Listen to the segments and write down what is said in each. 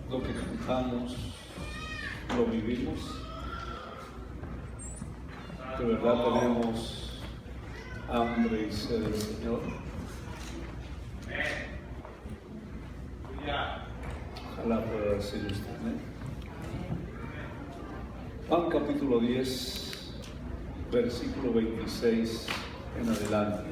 lo que cantamos, lo vivimos. De verdad tenemos hambre y sed del Señor. Ojalá pueda decir usted, Juan capítulo 10, versículo 26 en adelante.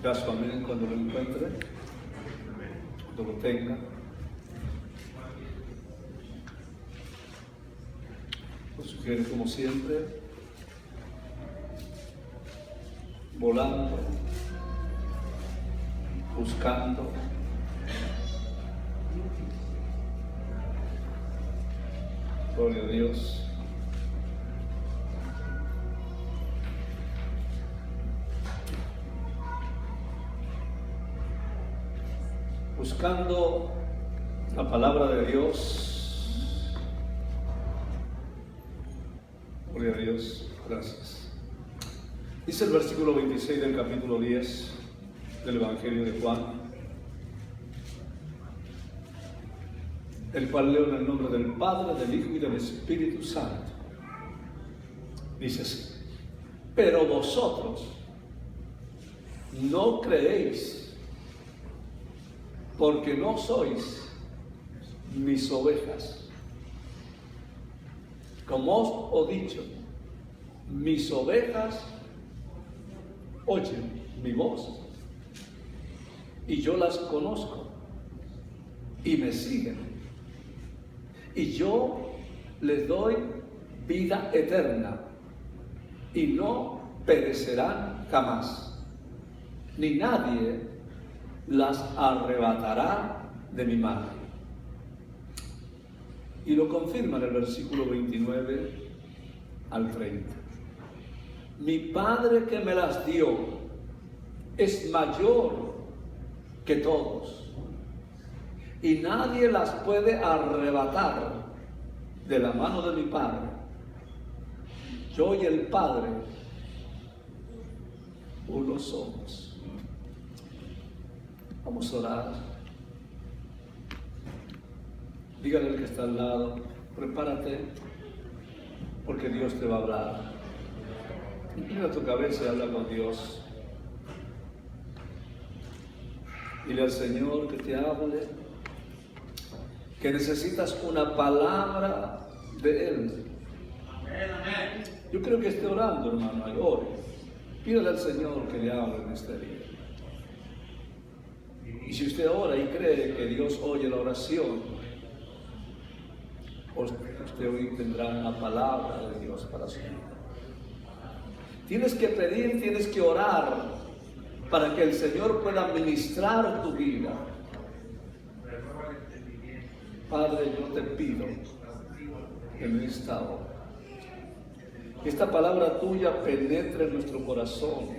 Gracias, amén, cuando lo encuentre, cuando lo tenga. Lo sugiere como siempre, volando, buscando, gloria a Dios. Buscando la palabra de Dios. Gloria a Dios, gracias. Dice el versículo 26 del capítulo 10 del Evangelio de Juan, el cual leo en el nombre del Padre, del Hijo y del Espíritu Santo. Dice así: pero vosotros no creéis, porque no sois mis ovejas. Como os he dicho, mis ovejas oyen mi voz, y yo las conozco, y me siguen, y yo les doy vida eterna, y no perecerán jamás, ni nadie las arrebatará de mi mano. Y lo confirma en el versículo 29 al 30. Mi Padre que me las dio es mayor que todos, y nadie las puede arrebatar de la mano de mi Padre. Yo y el Padre uno somos. Vamos a orar. Dígale al que está al lado: prepárate, porque Dios te va a hablar. Inclina tu cabeza y habla con Dios. Dile al Señor que te hable, que necesitas una palabra de Él. Yo creo que esté orando, hermano, y ore. Pídale al Señor que le hable en este día. Y si usted ora y cree que Dios oye la oración, usted hoy tendrá una palabra de Dios para su vida. Tienes que pedir, tienes que orar para que el Señor pueda ministrar tu vida. Padre, yo te pido en esta hora que esta palabra tuya penetre en nuestro corazón.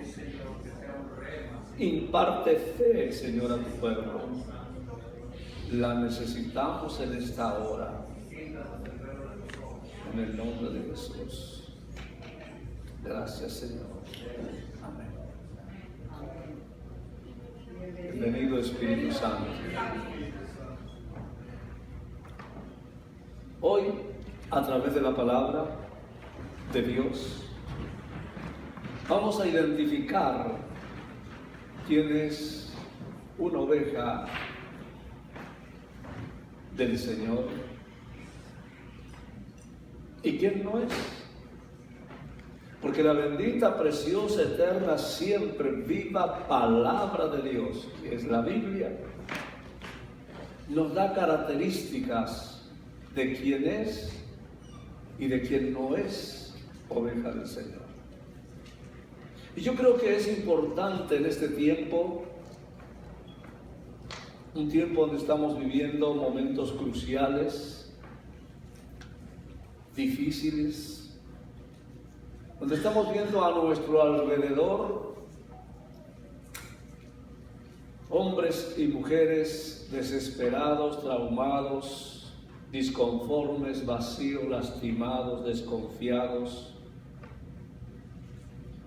Imparte fe, Señor, a tu pueblo. La necesitamos en esta hora. En el nombre de Jesús. Gracias, Señor. Amén. Bienvenido, Espíritu Santo. Hoy, a través de la palabra de Dios, vamos a identificar quién es una oveja del Señor y quién no es. Porque la bendita, preciosa, eterna, siempre viva palabra de Dios, que es la Biblia, nos da características de quién es y de quién no es oveja del Señor. Y yo creo que es importante en este tiempo, un tiempo donde estamos viviendo momentos cruciales, difíciles, donde estamos viendo a nuestro alrededor hombres y mujeres desesperados, traumados, disconformes, vacíos, lastimados, desconfiados.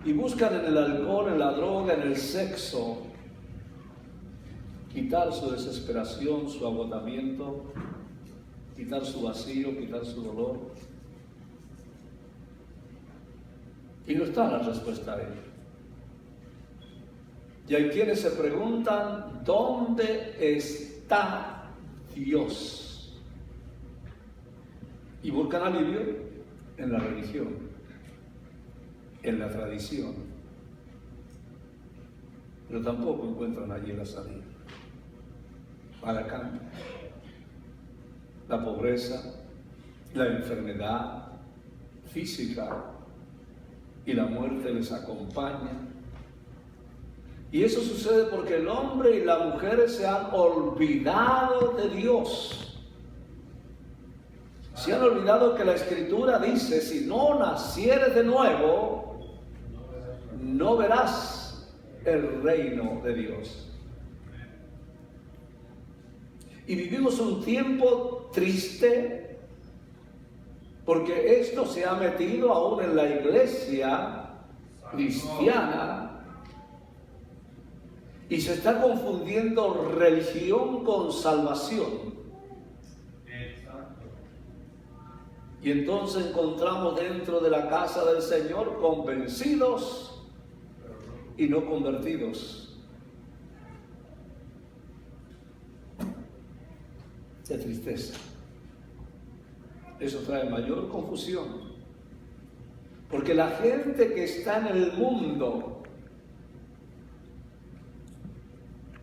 Y buscan en el alcohol, en la droga, en el sexo, quitar su desesperación, su agotamiento, quitar su vacío, quitar su dolor. Y no está la respuesta a ello. Y hay quienes se preguntan, ¿dónde está Dios? Y buscan alivio en la religión, en la tradición. Pero tampoco encuentran allí la salida. A la cambio. La pobreza, la enfermedad física y la muerte les acompaña. Y eso sucede porque el hombre y la mujer se han olvidado de Dios. Se han olvidado que la Escritura dice, si no nacieres de nuevo, no verás el reino de Dios. Y vivimos un tiempo triste porque esto se ha metido aún en la iglesia cristiana y se está confundiendo religión con salvación. Y entonces encontramos dentro de la casa del Señor convencidos y no convertidos. De tristeza. Eso trae mayor confusión. Porque la gente que está en el mundo,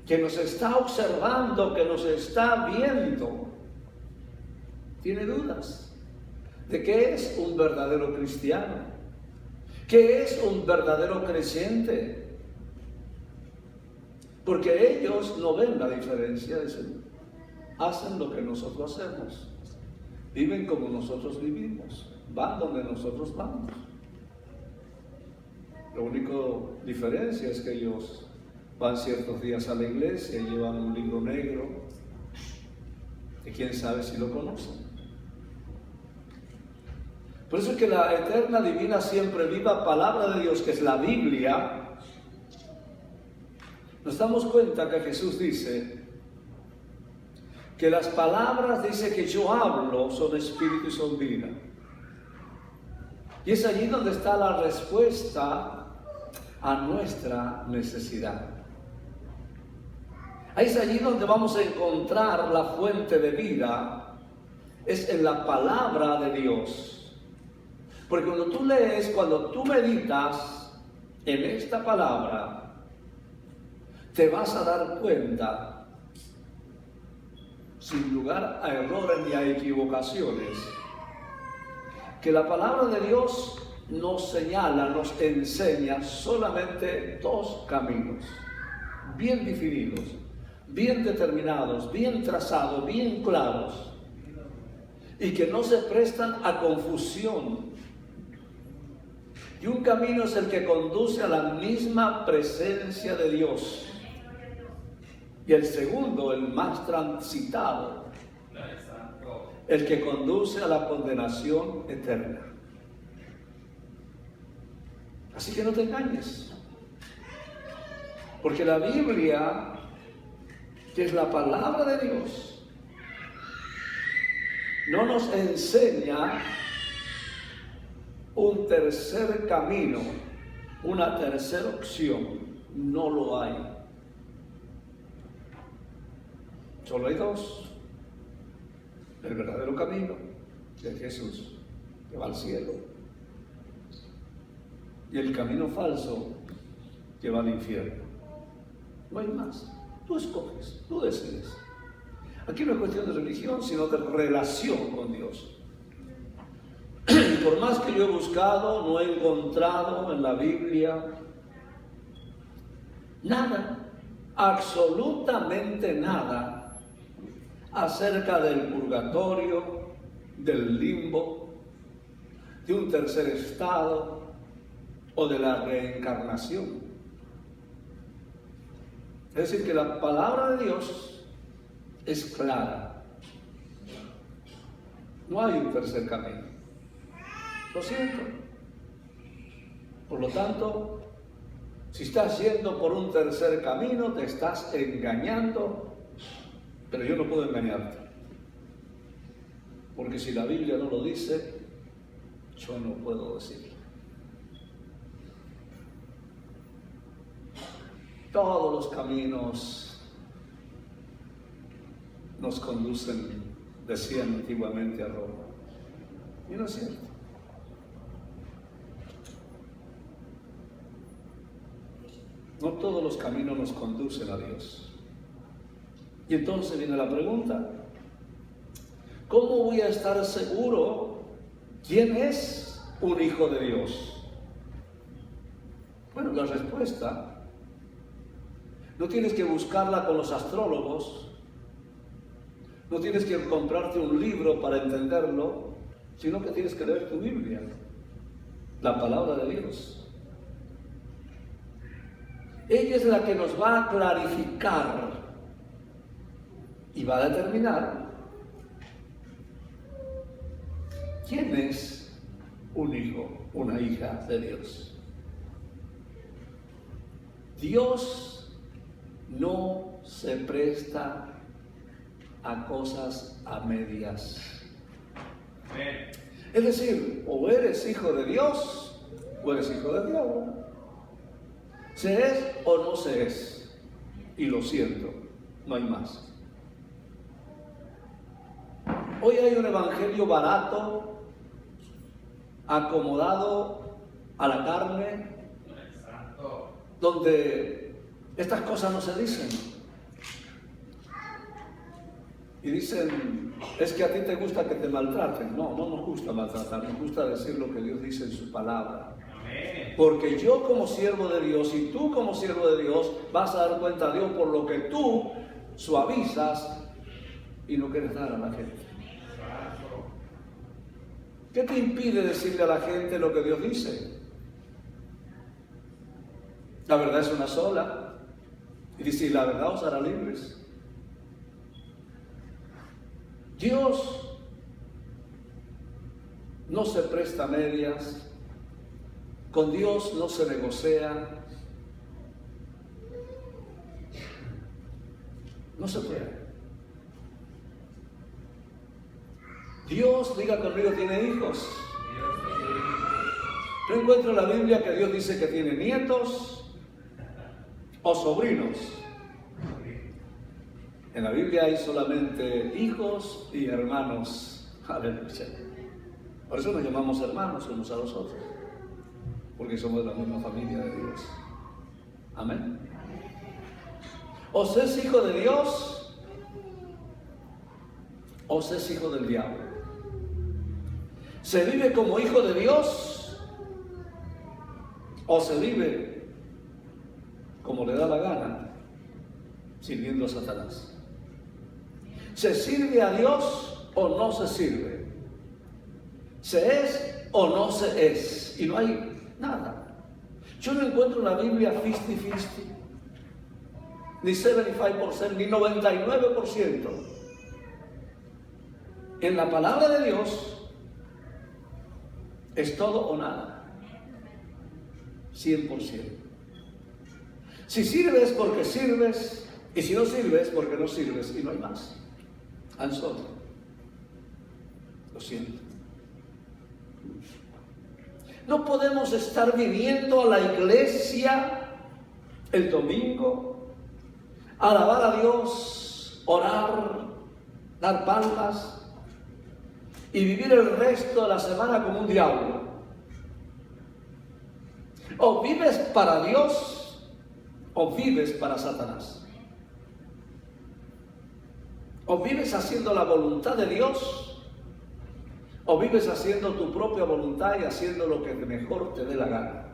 que nos está observando, que nos está viendo, tiene dudas de qué es un verdadero cristiano, qué es un verdadero creyente. Porque ellos no ven la diferencia, hacen lo que nosotros hacemos, viven como nosotros vivimos, van donde nosotros vamos. La única diferencia es que ellos van ciertos días a la iglesia y llevan un libro negro, y quién sabe si lo conocen. Por eso es que la eterna, divina, siempre viva palabra de Dios, que es la Biblia, nos damos cuenta que Jesús dice que las palabras, dice que yo hablo, son espíritu y son vida. Y es allí donde está la respuesta a nuestra necesidad. Es allí donde vamos a encontrar la fuente de vida, es en la palabra de Dios. Porque cuando tú lees, cuando tú meditas en esta palabra, te vas a dar cuenta, sin lugar a errores ni a equivocaciones, que la palabra de Dios nos señala, nos enseña solamente dos caminos, bien definidos, bien determinados, bien trazados, bien claros, y que no se prestan a confusión. Y un camino es el que conduce a la misma presencia de Dios. Y el segundo, el más transitado, el que conduce a la condenación eterna. Así que no te engañes. Porque la Biblia, que es la palabra de Dios, no nos enseña un tercer camino, una tercera opción. No lo hay. Solo hay dos. El verdadero camino de Jesús, que va al cielo, y el camino falso, que va al infierno. No hay más. Tú escoges, tú decides. Aquí no es cuestión de religión, sino de relación con Dios. Por más que yo he buscado, no he encontrado en la Biblia nada, absolutamente nada, acerca del purgatorio, del limbo, de un tercer estado o de la reencarnación. Es decir, que la palabra de Dios es clara. No hay un tercer camino. Lo siento. Por lo tanto, si estás yendo por un tercer camino, te estás engañando, pero yo no puedo engañarte. Porque si la Biblia no lo dice, yo no puedo decirlo. Todos los caminos nos conducen, decían antiguamente, a Roma. Y no es cierto. No todos los caminos nos conducen a Dios. Y entonces viene la pregunta: ¿cómo voy a estar seguro quién es un hijo de Dios? Bueno, la respuesta no tienes que buscarla con los astrólogos, no tienes que comprarte un libro para entenderlo, sino que tienes que leer tu Biblia, la palabra de Dios. Ella es la que nos va a clarificar y va a determinar quién es un hijo, una hija de Dios. Dios no se presta a cosas a medias. Es decir, o eres hijo de Dios o eres hijo del diablo. Se es o no se es. Y lo siento, no hay más. Hoy hay un evangelio barato, acomodado a la carne, donde estas cosas no se dicen. Y dicen, es que a ti te gusta que te maltraten. No, no nos gusta maltratar, nos gusta decir lo que Dios dice en su palabra. Porque yo como siervo de Dios y tú como siervo de Dios vas a dar cuenta a Dios por lo que tú suavizas y no quieres dar a la gente. ¿Qué te impide decirle a la gente lo que Dios dice? La verdad es una sola. Y dice, la verdad os hará libres. Dios no se presta a medias. Con Dios no se negocia. No se puede. Dios, diga conmigo, tiene hijos. Yo encuentro en la Biblia que Dios dice que tiene nietos o sobrinos. En la Biblia hay solamente hijos y hermanos. Aleluya. Por eso nos llamamos hermanos unos a los otros, porque somos de la misma familia de Dios. Amén. O se es hijo de Dios o se es hijo del diablo. Se vive como hijo de Dios o se vive como le da la gana, sirviendo a Satanás. ¿Se sirve a Dios o no se sirve? ¿Se es o no se es? Y no hay nada. Yo no encuentro en la Biblia 50-50, ni 75%, ni 99%. En la palabra de Dios es todo o nada. 100%. Si sirves porque sirves, y si no sirves porque no sirves, y no hay más. I'm sorry. Lo siento. No podemos estar viniendo a la iglesia el domingo, alabar a Dios, orar, dar palmas y vivir el resto de la semana como un diablo. O vives para Dios o vives para Satanás. O vives haciendo la voluntad de Dios o vives haciendo tu propia voluntad y haciendo lo que mejor te dé la gana.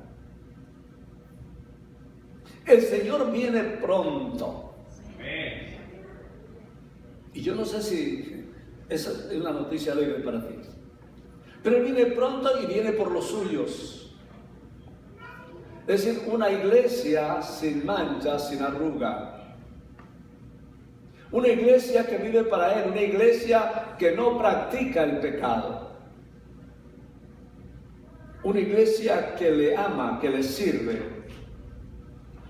El Señor viene pronto. Y yo no sé si esa es una noticia alegre para ti, pero Él viene pronto y viene por los suyos. Es decir, una iglesia sin mancha, sin arruga. Una iglesia que vive para Él, una iglesia que no practica el pecado. Una iglesia que le ama, que le sirve.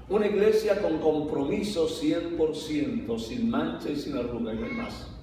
Una iglesia con compromiso 100%, sin mancha y sin arruga y demás.